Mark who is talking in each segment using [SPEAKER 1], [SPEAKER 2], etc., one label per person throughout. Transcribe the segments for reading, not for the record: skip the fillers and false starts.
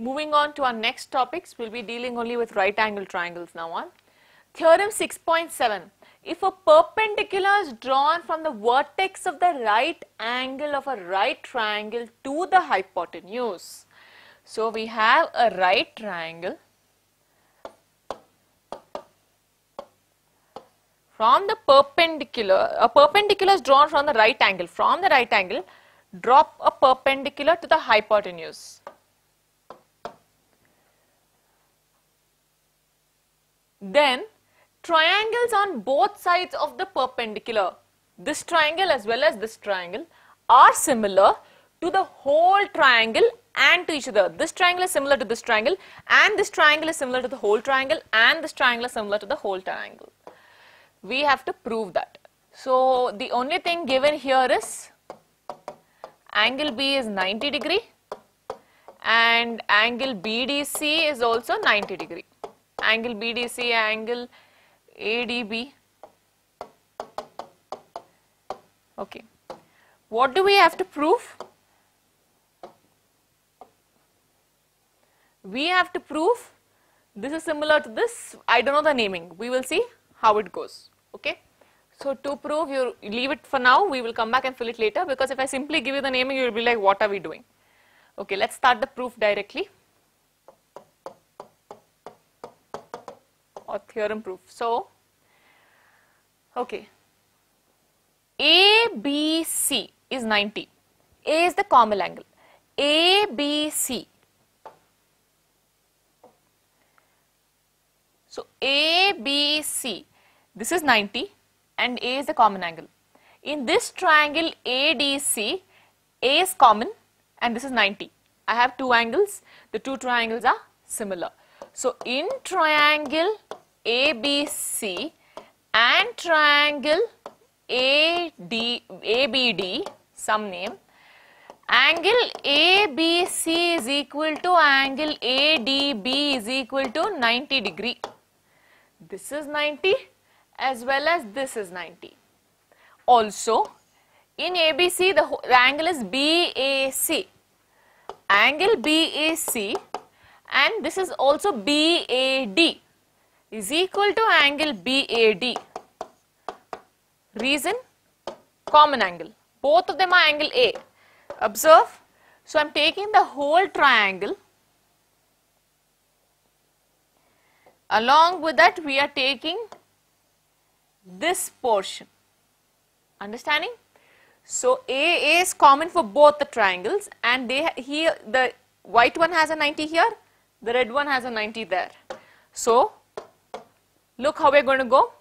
[SPEAKER 1] Moving on to our next topics, we'll be dealing only with right angle triangles now on. Theorem 6.7. If a perpendicular is drawn from the vertex of the right angle of a right triangle to the hypotenuse. So we have a right triangle. From the perpendicular, a perpendicular is drawn from the right angle. From the right angle, drop a perpendicular to the hypotenuse. Then triangles on both sides of the perpendicular, this triangle as well as this triangle, are similar to the whole triangle and to each other. This triangle is similar to this triangle, and this triangle is similar to the whole triangle, and this triangle is similar to the whole triangle. We have to prove that. So the only thing given here is angle B is 90 degree and angle BDC is also 90 degree. Angle BDC, angle ADB. Okay. What do we have to prove? We have to prove this is similar to this. I don't know the naming. We will see how it goes. Okay. So to prove, you leave it for now. We will come back and fill it later, because if I simply give you the naming, you will be like, what are we doing? Okay. Let's start the proof directly. Or theorem proof. So, okay, ABC is 90. A is the common angle. ABC. So, ABC, this is 90 and A is the common angle. In this triangle ADC, A is common and this is 90. I have two angles. The two triangles are similar. So, in triangle ABC and triangle ABD, some name, angle ABC is equal to angle ADB is equal to 90 degree. This is 90 as well as this is 90. Also, in ABC the angle is BAC. Angle BAC and this is also BAD is equal to angle BAD. Reason? Common angle. Both of them are angle A. Observe. So, I am taking the whole triangle. Along with that, we are taking this portion. Understanding? So, A is common for both the triangles, and here the white one has a 90 here, the red one has a 90 there. So, look how we are going to go.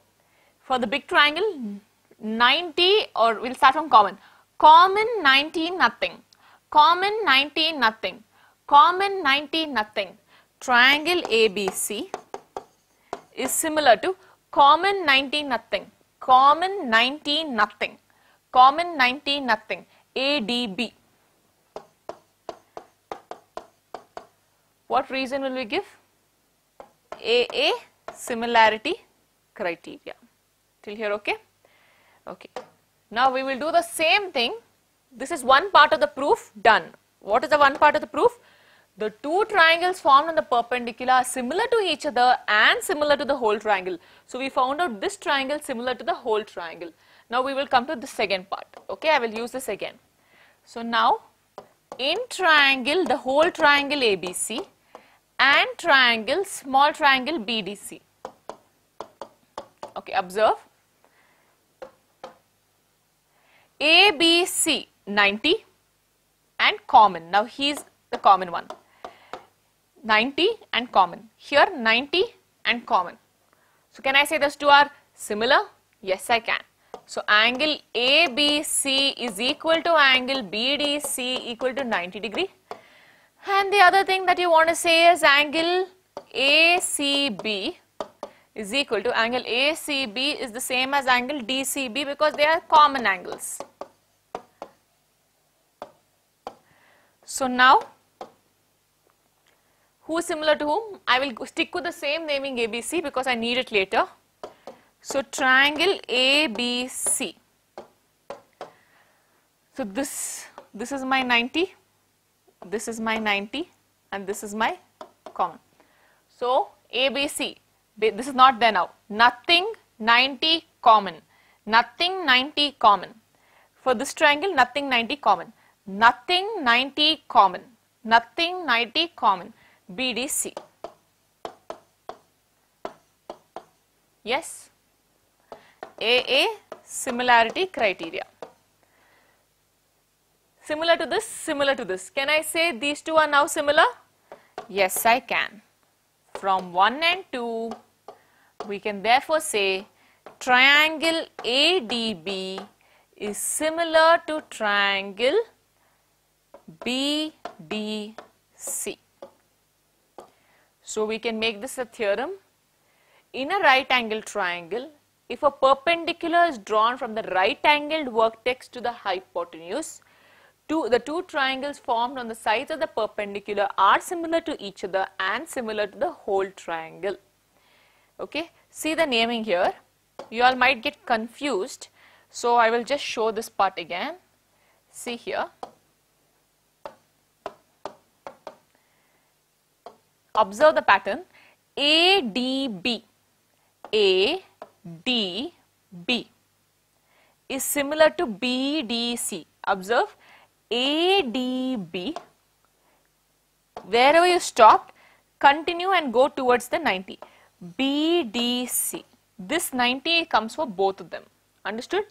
[SPEAKER 1] For the big triangle, 90, or we will start from common. Common 90 nothing. Common 90 nothing. Common 90 nothing. Triangle ABC is similar to common 90 nothing. Common 90 nothing. Common 90 nothing. ADB. What reason will we give? AA similarity criteria. Till here, okay? Okay. Now we will do the same thing. This is one part of the proof done. What is the one part of the proof? The two triangles formed on the perpendicular are similar to each other and similar to the whole triangle. So we found out this triangle similar to the whole triangle. Now we will come to the second part. Okay, I will use this again. So now in triangle, the whole triangle ABC and triangle, small triangle BDC. Okay, observe. ABC 90 and common. Now he is the common one. 90 and common. Here 90 and common. So can I say those two are similar? Yes, I can. So angle ABC is equal to angle BDC equal to 90 degree. And the other thing that you want to say is angle ACB is equal to angle ACB is the same as angle DCB because they are common angles. So now, who is similar to whom? I will stick with the same naming ABC because I need it later. So triangle ABC. So this is my 90, this is my 90, and this is my common. So ABC, this is not there now. Nothing 90 common. Nothing 90 common. For this triangle, nothing 90 common. Nothing 90 common. Nothing 90 common. BDC. Yes. AA similarity criteria. Similar to this, similar to this. Can I say these two are now similar? Yes, I can. From 1 and 2, we can therefore say triangle ADB is similar to triangle BDC. So we can make this a theorem. In a right angle triangle, if a perpendicular is drawn from the right angled vertex to the hypotenuse, the two triangles formed on the sides of the perpendicular are similar to each other and similar to the whole triangle. Okay, see the naming here. You all might get confused, so I will just show this part again. See here. Observe the pattern. ADB. ADB is similar to BDC. Observe, ADB, wherever you stopped, continue and go towards the 90. BDC, this 90 comes for both of them. Understood?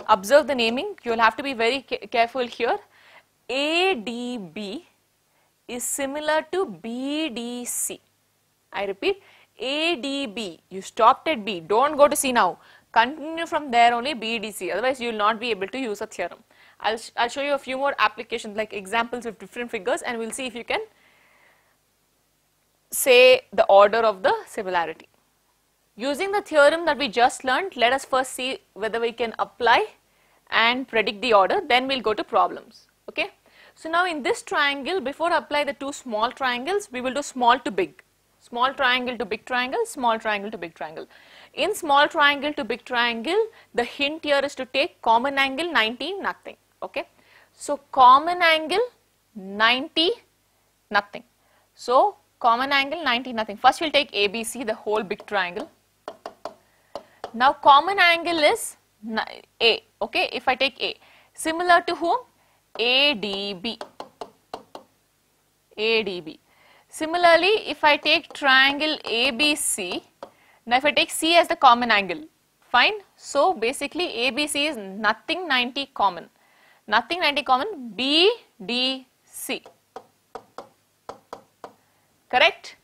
[SPEAKER 1] Observe the naming. You will have to be very careful here. ADB is similar to BDC. I repeat, ADB, you stopped at B, don't go to C now, continue from there only BDC, otherwise you will not be able to use a theorem. I'll show you a few more applications like examples with different figures, and we'll see if you can say the order of the similarity. Using the theorem that we just learned, let us first see whether we can apply and predict the order, then we'll go to problems. Okay. So now in this triangle, before I apply the two small triangles, we will do small to big. Small triangle to big triangle, small triangle to big triangle. In small triangle to big triangle, the hint here is to take common angle 90, nothing. Okay. So common angle 90, nothing. So common angle 90, nothing. First we'll take ABC, the whole big triangle. Now common angle is A. Okay. If I take A, similar to whom? ADB. ADB. Similarly, if I take triangle ABC, now if I take C as the common angle, fine. So basically ABC is nothing 90 common. Nothing 90 common, BDC. Correct?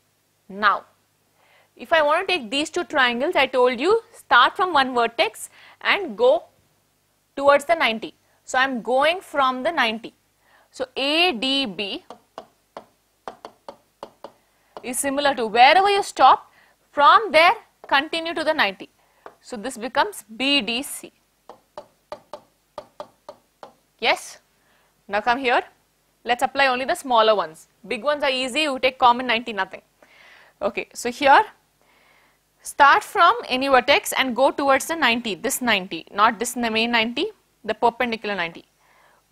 [SPEAKER 1] Now, if I want to take these two triangles, I told you start from one vertex and go towards the 90. So I am going from the 90. So ADB is similar to wherever you stop, from there continue to the 90. So this becomes BDC. Yes? Now come here. Let's apply only the smaller ones. Big ones are easy, you take common 90, nothing. Okay, so here start from any vertex and go towards the 90, this 90, not this main 90, the perpendicular 90.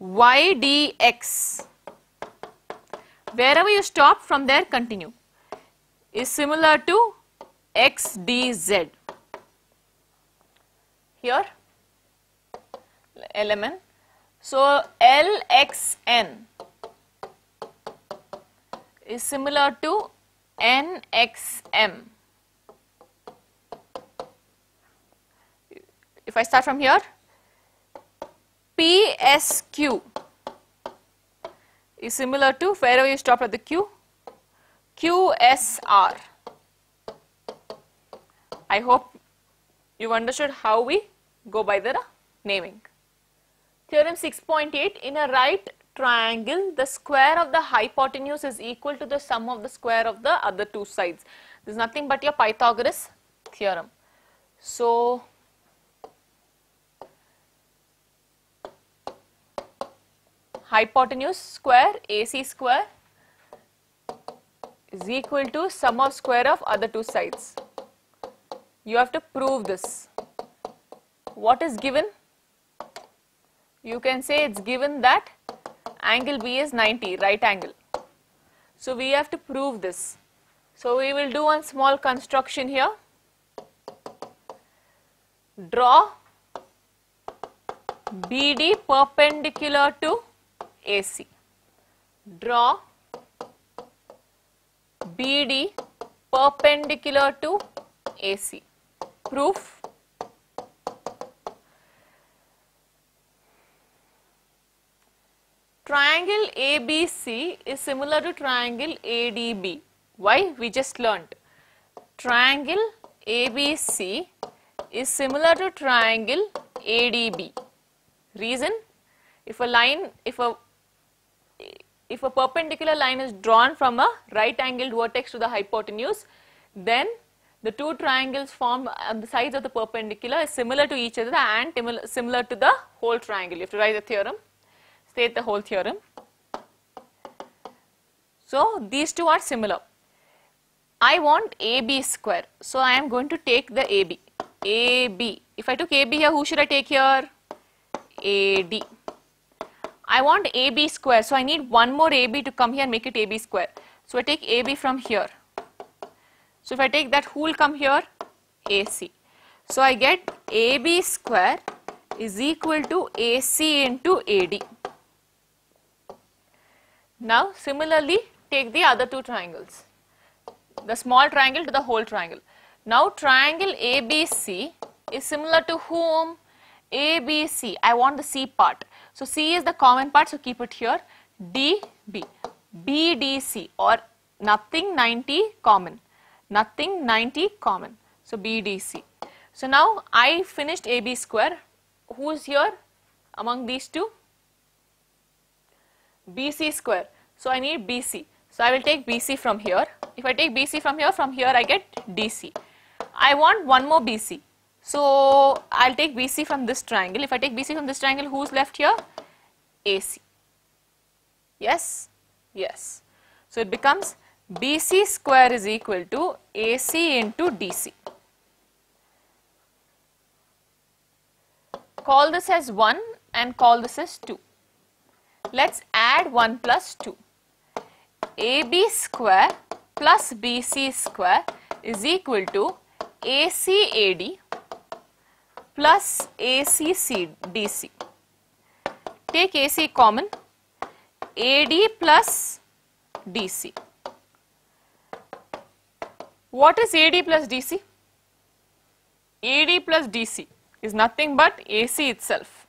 [SPEAKER 1] YDX, wherever you stop, from there continue, is similar to XDZ. Here, LMN. So LXN is similar to NXM. If I start from here, PSQ is similar to wherever you stop at the Q, QSR. I hope you've understood how we go by the naming. Theorem 6.8, in a right triangle, the square of the hypotenuse is equal to the sum of the square of the other two sides. This is nothing but your Pythagoras theorem. So, hypotenuse square AC square is equal to sum of square of other two sides. You have to prove this. What is given? You can say it's given that angle B is 90, right angle. So we have to prove this. So we will do one small construction here. Draw BD perpendicular to AC. Draw BD perpendicular to AC. Proof. Triangle ABC is similar to triangle ADB. Why? We just learnt. Triangle ABC is similar to triangle ADB. Reason? If a perpendicular line is drawn from a right angled vertex to the hypotenuse, then the two triangles formed on the sides of the perpendicular is similar to each other and similar to the whole triangle. You have to write the theorem, state the whole theorem. So these two are similar. I want AB square. So I am going to take the AB. AB. If I took AB here, who should I take here? AD. I want AB square. So I need one more AB to come here and make it AB square. So I take AB from here. So if I take that, who will come here? AC. So I get AB square is equal to AC into AD. Now similarly take the other two triangles. The small triangle to the whole triangle. Now triangle ABC is similar to whom? ABC. I want the C part. So C is the common part, so keep it here. DB. BDC, or nothing 90 common. Nothing 90 common. So BDC. So now I finished AB square. Who is here among these two? BC square. So I need BC. So I will take BC from here. If I take BC from here I get DC. I want one more BC. So I'll take BC from this triangle. If I take BC from this triangle, who's left here? AC. Yes? Yes. So it becomes BC square is equal to AC into DC. Call this as 1 and call this as 2. Let's add 1 plus 2. AB square plus BC square is equal to ACAD plus ACC/DC. Take AC common, AD plus DC. What is AD plus DC? AD plus DC is nothing but AC itself.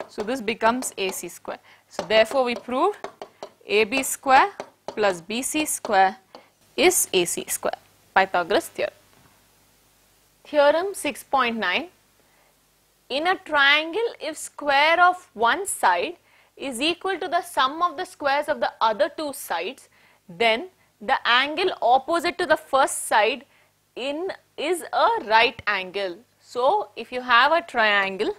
[SPEAKER 1] So this becomes AC square. So therefore we proved AB square plus BC square is AC square. Pythagoras theorem. Theorem 6.9. In a triangle, if square of one side is equal to the sum of the squares of the other two sides, then the angle opposite to the first side is a right angle. So if you have a triangle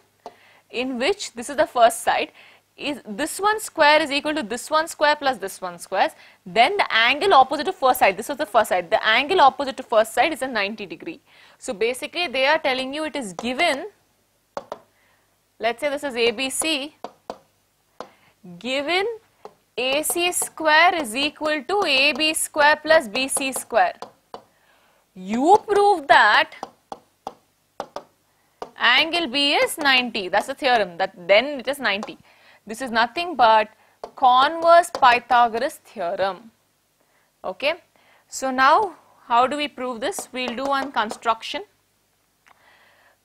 [SPEAKER 1] in which this is the first side, is this one square is equal to this one square plus this one squares, then the angle opposite to first side, this was the first side, the angle opposite to first side is a 90 degree. So basically they are telling you it is given, let's say this is ABC, given AC square is equal to AB square plus BC square. You prove that angle B is 90, that's the theorem, that then it is 90. This is nothing but converse Pythagoras theorem. Okay. So now how do we prove this? We will do one construction.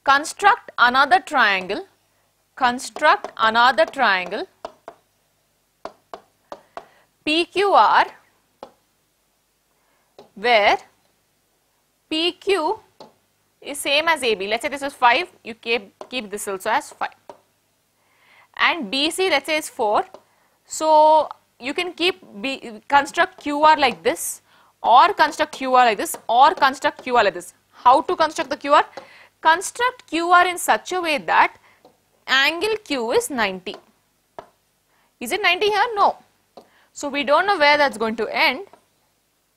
[SPEAKER 1] Construct another triangle. Construct another triangle PQR where PQ is same as AB. Let's say this is 5, you keep this also as 5. And BC, let's say, is 4. So you can construct QR like this, or construct QR like this, or construct QR like this. How to construct the QR? Construct QR in such a way that angle Q is 90. Is it 90 here? No. So we don't know where that's going to end.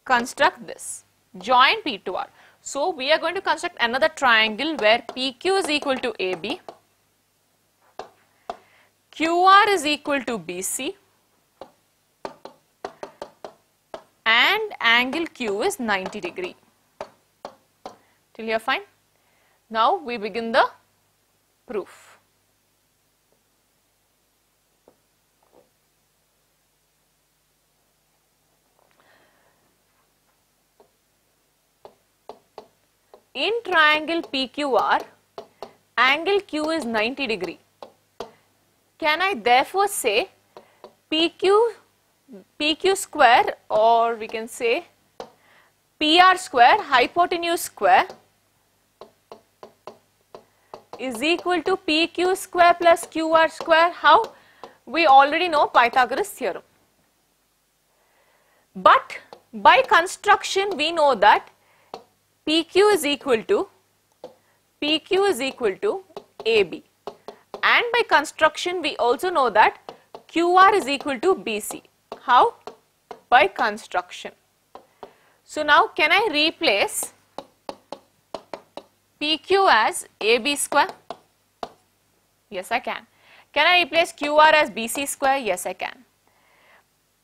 [SPEAKER 1] Construct this. Join P to R. So we are going to construct another triangle where PQ is equal to AB, QR is equal to BC, angle Q is 90 degree. Till here fine? Now we begin the proof. In triangle PQR, angle Q is 90 degree. Can I therefore say PQ square, or we can say PR square, hypotenuse square, is equal to PQ square plus QR square? How? We already know Pythagoras theorem. But by construction we know that PQ is equal to AB, and by construction we also know that QR is equal to BC. How? By construction. So now can I replace PQ as AB square? Yes, I can. Can I replace QR as BC square? Yes, I can.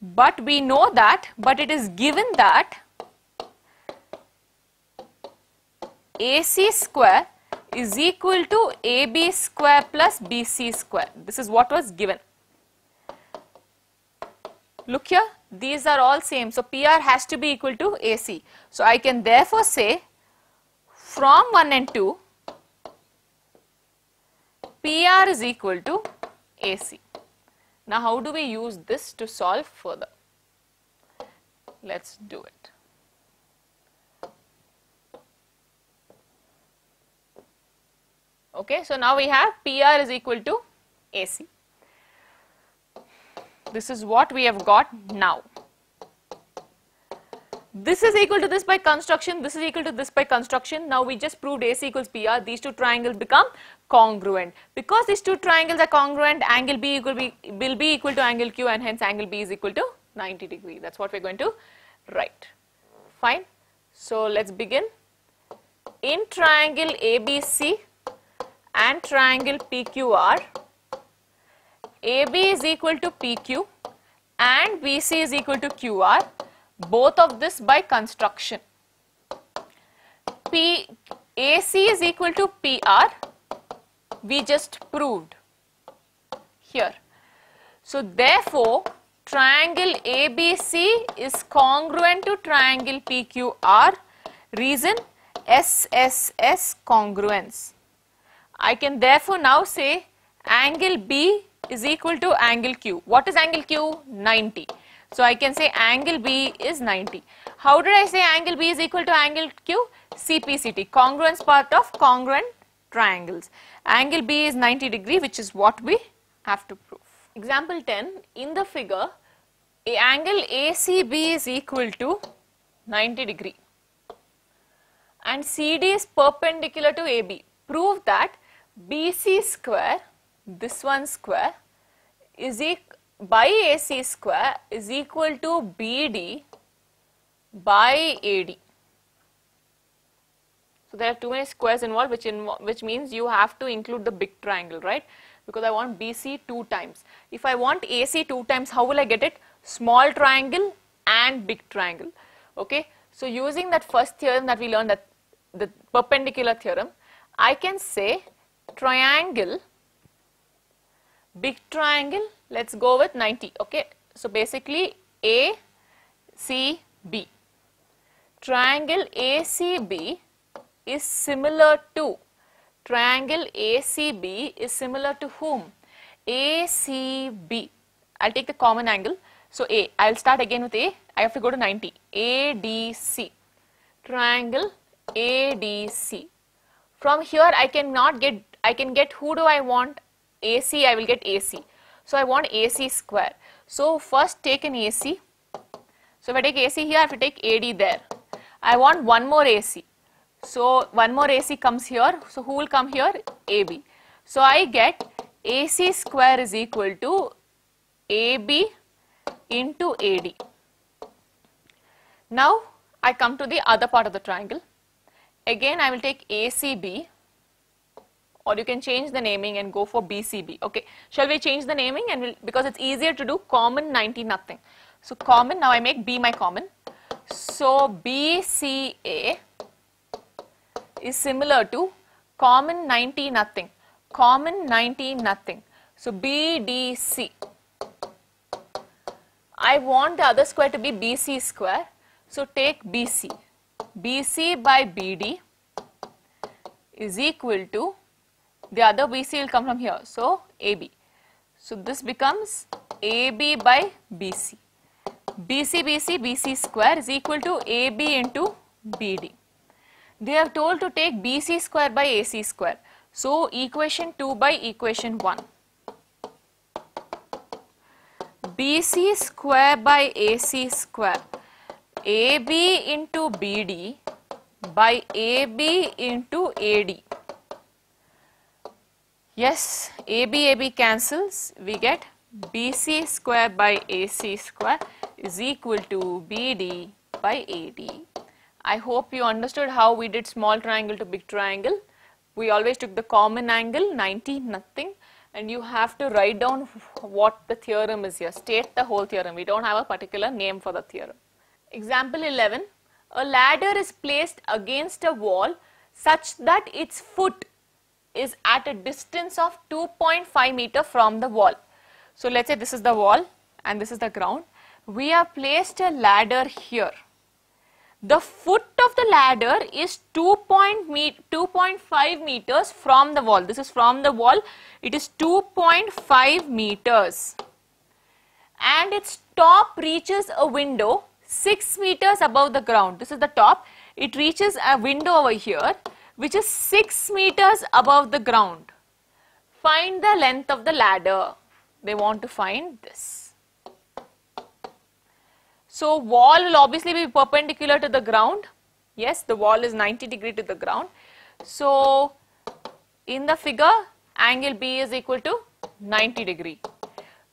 [SPEAKER 1] But we know that, but it is given that AC square is equal to AB square plus BC square. This is what was given. Look here, these are all same. So PR has to be equal to AC. So I can therefore say from 1 and 2, PR is equal to AC. Now how do we use this to solve further? Let's do it. Okay, so now we have PR is equal to AC. This is what we have got now. This is equal to this by construction, this is equal to this by construction. Now we just proved AC equals PR. These two triangles become congruent. Because these two triangles are congruent, angle B will be equal to angle Q, and hence angle B is equal to 90 degree. That's what we're going to write. Fine. So let's begin. In triangle ABC and triangle PQR, AB is equal to PQ and BC is equal to QR, both of this by construction. AC is equal to PR, we just proved here. So therefore, triangle ABC is congruent to triangle PQR. Reason? SSS congruence. I can therefore now say angle B is equal to angle Q. What is angle Q? 90. So I can say angle B is 90. How did I say angle B is equal to angle Q? CPCT, congruence part of congruent triangles. Angle B is 90 degree, which is what we have to prove. Example 10, in the figure, angle ACB is equal to 90 degree and CD is perpendicular to AB. Prove that BC square, this one square, is by AC square is equal to BD by AD. So there are too many squares involved, which means you have to include the big triangle, right? Because I want BC 2 times. If I want AC 2 times, how will I get it? Small triangle and big triangle. Okay. So using that first theorem that we learned, that the perpendicular theorem, I can say triangle, big triangle, let's go with 90. Okay. So basically ACB. Triangle ACB is similar to, triangle ACB is similar to whom? ACB. I'll take the common angle. So A, I'll start again with A. I have to go to 90. ADC. Triangle ADC. From here I can get who do I want? AC, I will get AC. So I want AC square. So first take an AC. So if I take AC here, I have to take AD there. I want one more AC. So one more AC comes here. So who will come here? AB. So I get AC square is equal to AB into AD. Now I come to the other part of the triangle. Again I will take ACB, or you can change the naming and go for BCB. Okay, shall we change the naming, and because it's easier to do common 90 nothing. So common, now I make B my common. So BCA is similar to common 90 nothing, common 90 nothing. So BDC. I want the other square to be BC square. So take BC. BC by BD is equal to, the other BC will come from here. So AB. So this becomes AB by BC. BC square is equal to AB into BD. They have told to take BC square by AC square. So equation 2 by equation 1. BC square by AC square. AB into BD by AB into AD. Yes, AB cancels. We get BC square by AC square is equal to BD by AD. I hope you understood how we did small triangle to big triangle. We always took the common angle 90 nothing, and you have to write down what the theorem is here. State the whole theorem. We don't have a particular name for the theorem. Example 11. A ladder is placed against a wall such that its foot is at a distance of 2.5 meter from the wall. So let's say this is the wall and this is the ground. We have placed a ladder here. The foot of the ladder is 2.5 meters from the wall. This is from the wall. It is 2.5 meters. And its top reaches a window 6 meters above the ground. This is the top. It reaches a window over here which is 6 meters above the ground. Find the length of the ladder. They want to find this. So wall will obviously be perpendicular to the ground. Yes, the wall is 90 degree to the ground. So in the figure, angle B is equal to 90 degree.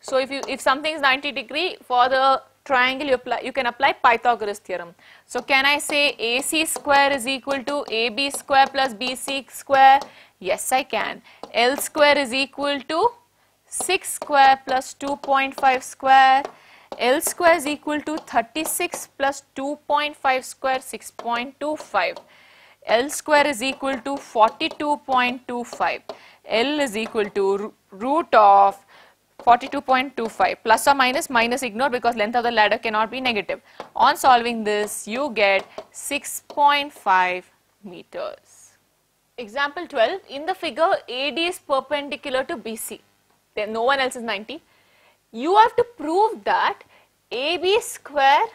[SPEAKER 1] So if something is 90 degree, for the triangle you can apply Pythagoras theorem. So can I say AC square is equal to AB square plus BC square? Yes, I can. L square is equal to 6 square plus 2.5 square. L square is equal to 36 plus 2.5 square, 6.25. L square is equal to 42.25. L is equal to root of 42.25. Plus or minus ignore because length of the ladder cannot be negative. On solving this, you get 6.5 meters. Example 12. In the figure, AD is perpendicular to BC. Then no one else is 90. You have to prove that AB square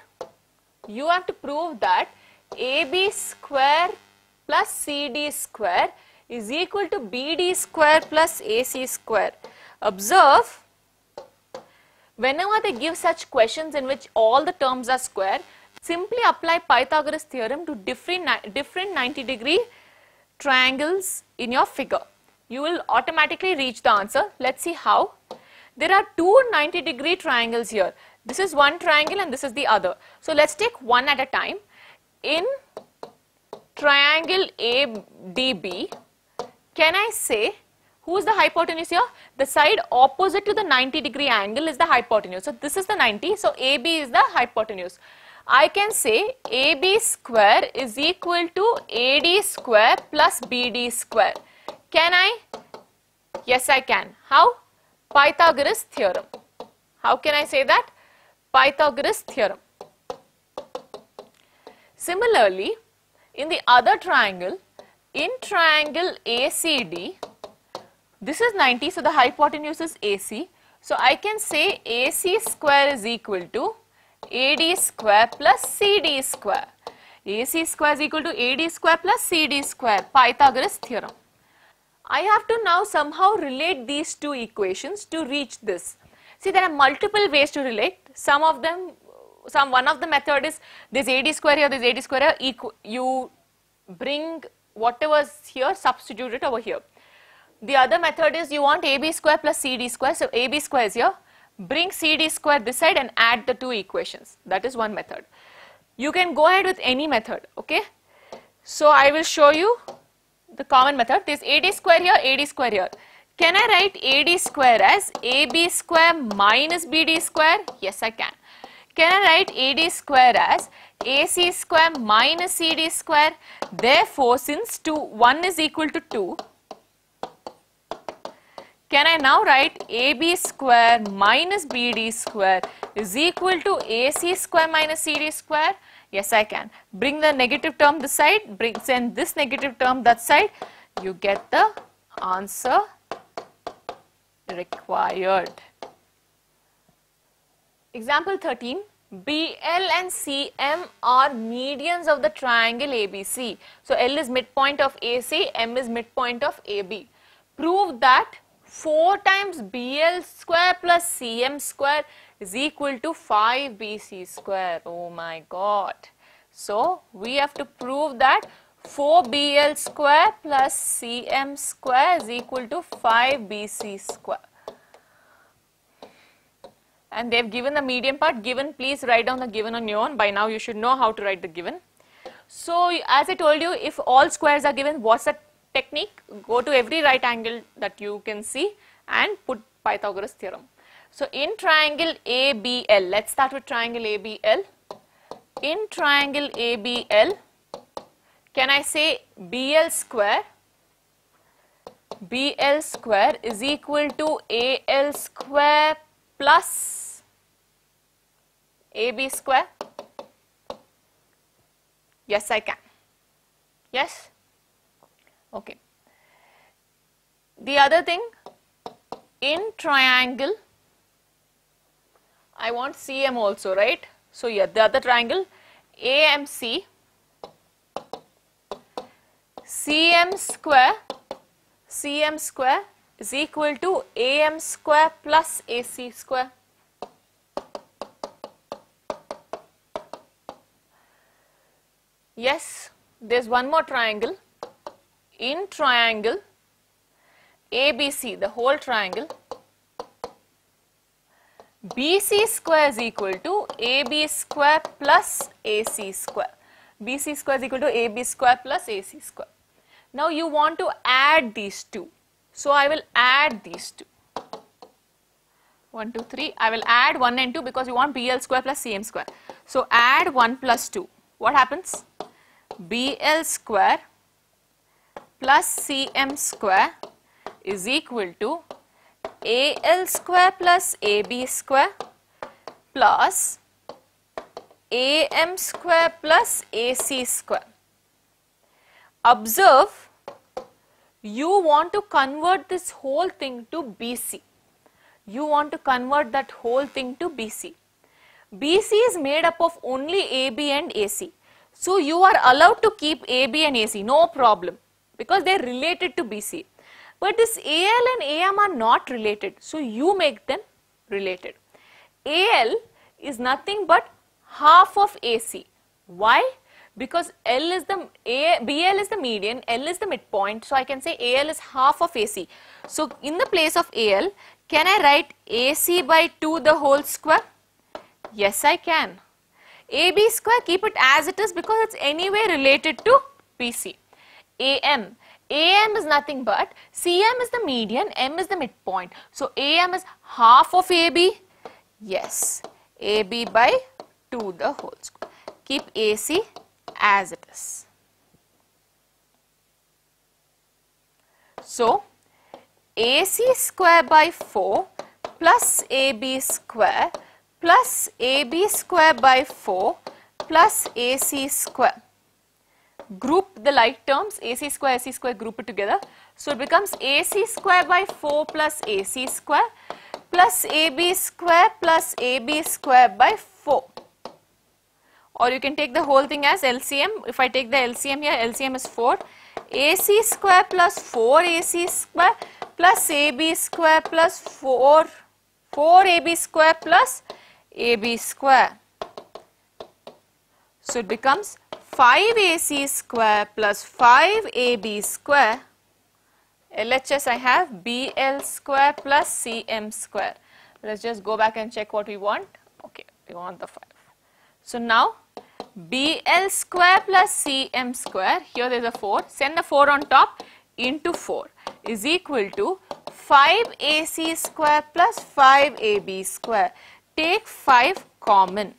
[SPEAKER 1] plus CD square is equal to BD square plus AC square. Observe, whenever they give such questions in which all the terms are square, simply apply Pythagoras theorem to different 90 degree triangles in your figure. You will automatically reach the answer. Let's see how. There are two 90 degree triangles here. This is one triangle and this is the other. So let's take one at a time. In triangle ADB, can I say who is the hypotenuse here? The side opposite to the 90 degree angle is the hypotenuse. So this is the 90. So AB is the hypotenuse. I can say AB square is equal to AD square plus BD square. Can I? Yes, I can. How? Pythagoras theorem. How can I say that? Pythagoras theorem. Similarly, in the other triangle, in triangle ACD, this is 90, so the hypotenuse is AC. So I can say AC square is equal to AD square plus CD square. AC square is equal to AD square plus CD square. Pythagoras theorem. I have to now somehow relate these two equations to reach this. See, there are multiple ways to relate. One of the method is this AD square here, this AD square here, you bring whatever is here, substitute it over here. The other method is you want AB square plus CD square, so AB square is here, bring CD square this side and add the two equations. That is one method. You can go ahead with any method, okay. So I will show you the common method. This AD square here, AD square here. Can I write AD square as AB square minus BD square? Yes, I can. Can I write AD square as AC square minus CD square. Therefore, since 1 is equal to 2, can I now write AB square minus BD square is equal to AC square minus CD square? Yes, I can. Bring the negative term this side, send this negative term that side, you get the answer required. Example 13, BL and CM are medians of the triangle ABC. So L is midpoint of AC, M is midpoint of AB. Prove that 4 times BL square plus CM square is equal to 5 BC square. Oh my God. So we have to prove that 4 BL square plus CM square is equal to 5 BC square. And they have given the median part. Given, please write down the given on your own. By now you should know how to write the given. So as I told you, if all squares are given, what's the technique? Go to every right angle that you can see and put Pythagoras theorem. So in triangle ABL, let's start with triangle ABL. In triangle ABL, can I say BL square? BL square is equal to AL square plus AB square? Yes, I can. Yes? Okay. The other thing, in triangle, I want CM also, right? So, yeah, the other triangle, AMC, CM square is equal to AM square plus AC square. Yes, there's one more triangle. In triangle ABC, the whole triangle, BC square is equal to AB square plus AC square. BC square is equal to AB square plus AC square. Now you want to add these two. So I will add these two. 1, 2, 3. I will add 1 and 2 because you want BL square plus CM square. So add 1 plus 2. What happens? BL square plus CM square is equal to AL square plus AB square plus AM square plus AC square. Observe, you want to convert this whole thing to BC. You want to convert that whole thing to BC. BC is made up of only AB and AC. So you are allowed to keep AB and AC, no problem, because they are related to BC. But this AL and AM are not related, so you make them related. AL is nothing but half of AC. Why? Because BL is the median, L is the midpoint, so I can say AL is half of AC. So in the place of AL, can I write AC by 2 the whole square? Yes, I can. AB square, keep it as it is because it's anyway related to BC. AM is nothing but CM is the median, M is the midpoint. So AM is half of AB. Yes, AB by 2 the whole square. Keep AC as it is. So AC square by 4 plus AB square plus AB square by 4 plus AC square. Group the like terms, AC square, group it together. So it becomes AC square by 4 plus AC square plus AB square plus AB square by 4. Or you can take the whole thing as LCM. If I take the LCM here, LCM is 4. AC square plus 4 AC square plus AB square plus 4 AB square plus AB square. So it becomes 5 AC square plus 5 AB square. LHS I have BL square plus CM square. Let's just go back and check what we want. Okay, we want the 5. So now BL square plus CM square, here there is a 4, send the 4 on top, into 4 is equal to 5 AC square plus 5 AB square. Take 5 common.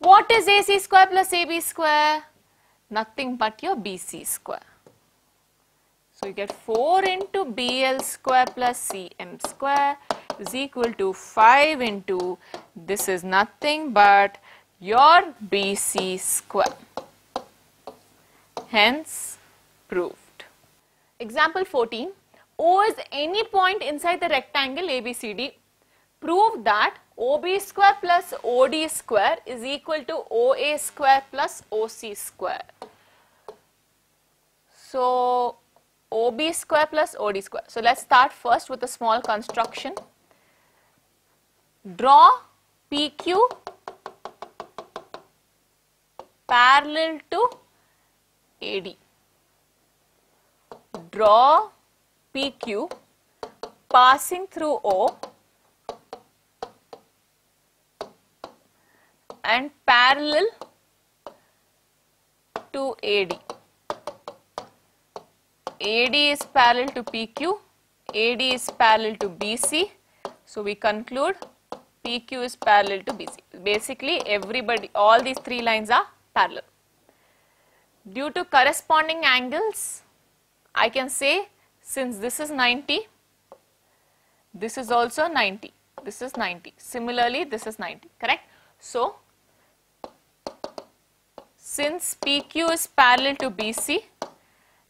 [SPEAKER 1] What is AC square plus AB square? Nothing but your BC square. So you get 4 into BL square plus CM square is equal to 5 into, this is nothing but your BC square. Hence proved. Example 14. O is any point inside the rectangle ABCD. Prove that OB square plus OD square is equal to OA square plus OC square. So OB square plus OD square. So let's start first with a small construction. Draw PQ parallel to AD. Draw PQ passing through O and parallel to AD. AD is parallel to PQ, AD is parallel to BC. So we conclude PQ is parallel to BC. Basically all these three lines are parallel. Due to corresponding angles, I can say since this is 90, this is also 90, this is 90. Similarly, this is 90, correct? So, since PQ is parallel to BC,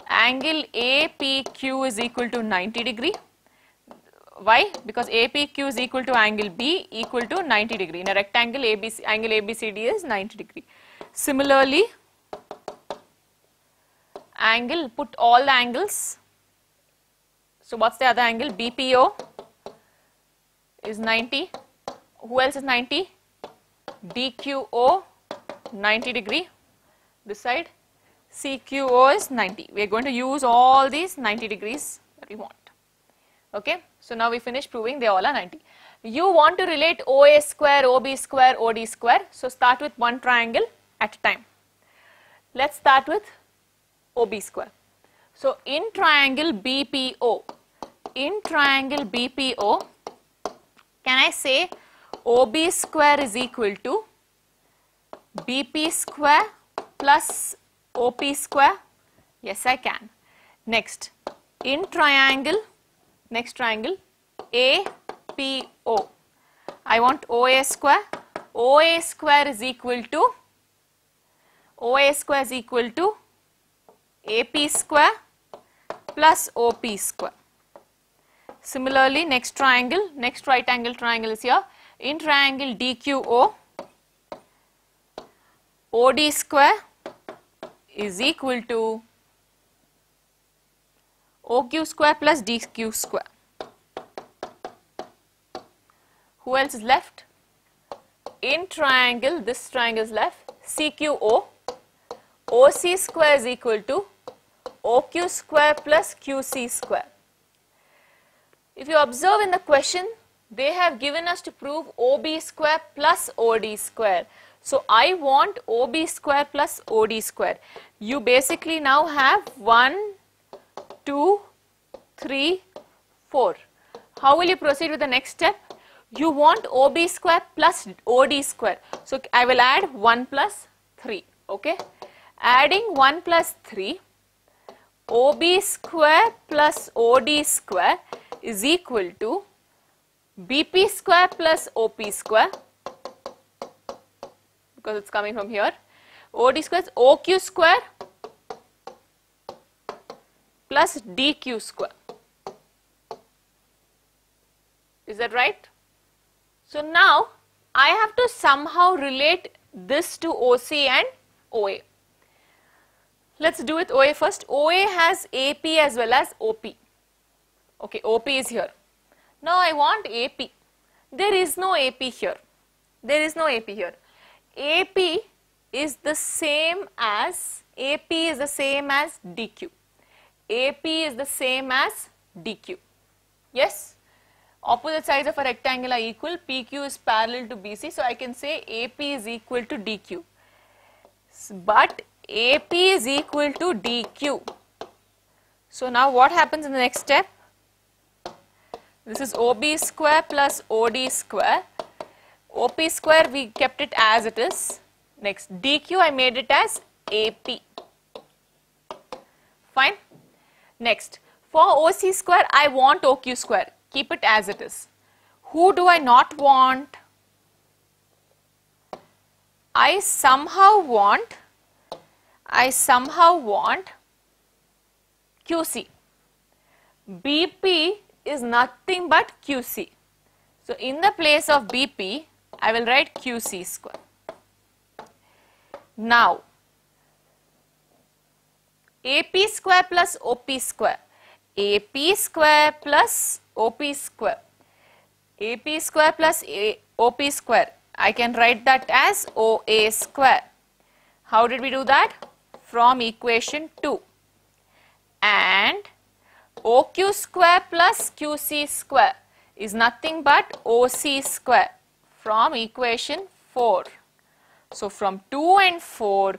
[SPEAKER 1] angle APQ is equal to 90 degree. Why? Because APQ is equal to angle B equal to 90 degree. In a rectangle, angle ABCD is 90 degree. Similarly, angle, put all the angles. So what's the other angle? BPO is 90. Who else is 90? DQO 90 degree. This side. CQO is 90. We are going to use all these 90 degrees that we want. Okay. So now we finish proving they all are 90. You want to relate OA square, OB square, OD square. So start with one triangle at a time. Let's start with OB square. So in triangle BPO, can I say OB square is equal to BP square plus OP square? Yes, I can. Next, in triangle, next triangle APO, I want OA square. OA square is equal to AP square plus OP square. Similarly, next triangle, next right angle triangle is here. In triangle DQO, OD square is equal to OQ square plus DQ square. Who else is left? In triangle, this triangle is left, CQO, OC square is equal to OQ square plus QC square. If you observe in the question, they have given us to prove OB square plus OD square. So I want OB square plus OD square. You basically now have 1, 2, 3, 4. How will you proceed with the next step? You want OB square plus OD square. So I will add 1 plus 3. Okay. Adding 1 plus 3, OB square plus OD square is equal to BP square plus OP square, because it's coming from here. OD square is OQ square plus DQ square. Is that right? So now I have to somehow relate this to OC and OA. Let's do it OA first. OA has AP as well as OP. Okay, OP is here. Now I want AP. There is no AP here. There is no AP here. AP is the same as DQ. AP is the same as DQ. Yes? Opposite sides of a rectangle are equal. PQ is parallel to BC. So I can say AP is equal to DQ. But AP is equal to DQ. So now what happens in the next step? This is OB square plus OD square. OP square we kept it as it is. Next, DQ I made it as AP. Fine. Next, for OC square, I want OQ square. Keep it as it is. Who do I not want? I somehow want QC. BP is nothing but QC. So, in the place of BP, I will write QC square. Now, AP square plus OP square. AP square plus OP square. AP square plus OP square. I can write that as OA square. How did we do that? From equation 2. And OQ square plus QC square is nothing but OC square from equation 4. So, from 2 and 4,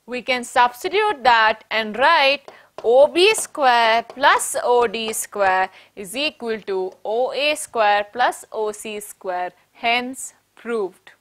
[SPEAKER 1] we can substitute that and write OB square plus OD square is equal to OA square plus OC square, hence proved.